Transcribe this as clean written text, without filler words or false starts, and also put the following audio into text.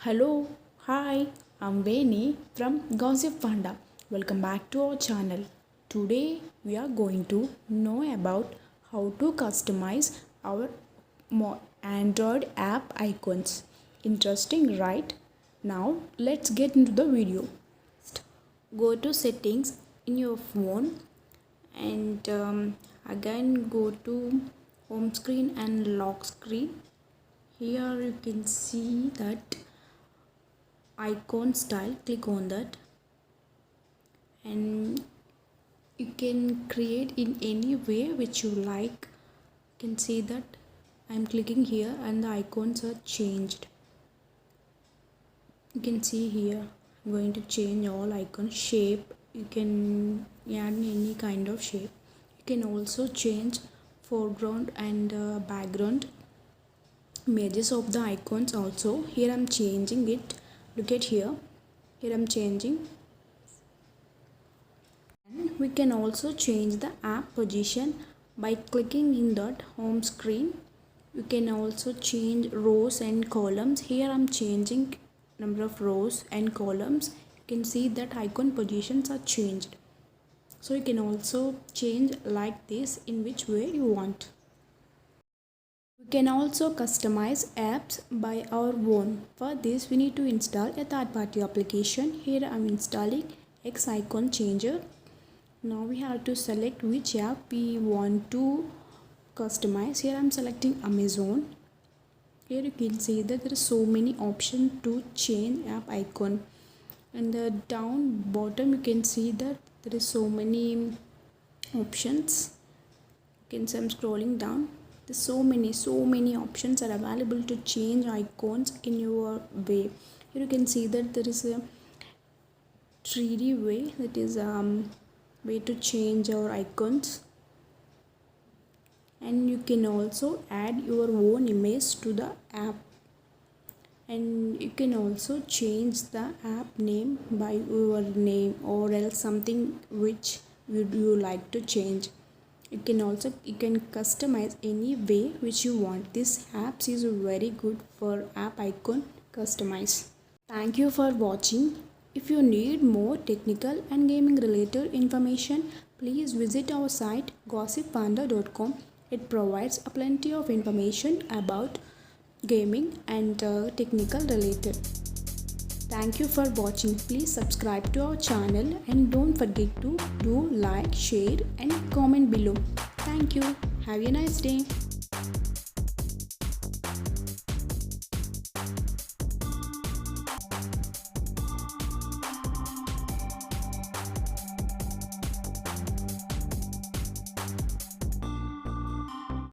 Hello, hi, I'm Veni from Gossipfunda. Welcome back to our channel. Today we are going to know about how to customize our Android app icons. Interesting, right? Now let's get into the video. Go to settings in your phone and again go to home screen and lock screen. Here you can see that icon style, click on that and you can create in any way which you like. You can see that I'm clicking here and the icons are changed. You can see here I'm going to change all icon shape. You can add any kind of shape. You can also change foreground and background images of the icons also. Here I'm changing it. Look at here I'm changing. And we can also change the app position by clicking in that home screen. You can also change rows and columns. Here I'm changing number of rows and columns. You can see that icon positions are changed. So you can also change like this in which way you want. We can also customize apps by our own. For this we need to install a third-party application. Here I am installing X icon changer. Now we have to select which app we want to customize. Here I am selecting Amazon. Here you can see that there are so many options to change app icon. And the down bottom you can see that there is so many options. You can see I'm scrolling down. There's so many options are available to change icons in your way. Here you can see that there is a 3D way, that is way to change our icons, and you can also add your own image to the app, and you can also change the app name by your name or else something which would you like to change. You can customize any way which you want. This apps is very good for app icon customize. Thank you for watching. If you need more technical and gaming related information, please visit our site gossipfunda.com. It provides a plenty of information about gaming and technical related. Thank you for watching. Please subscribe to our channel and don't forget to do like, share and comment below. Thank you. Have a nice day.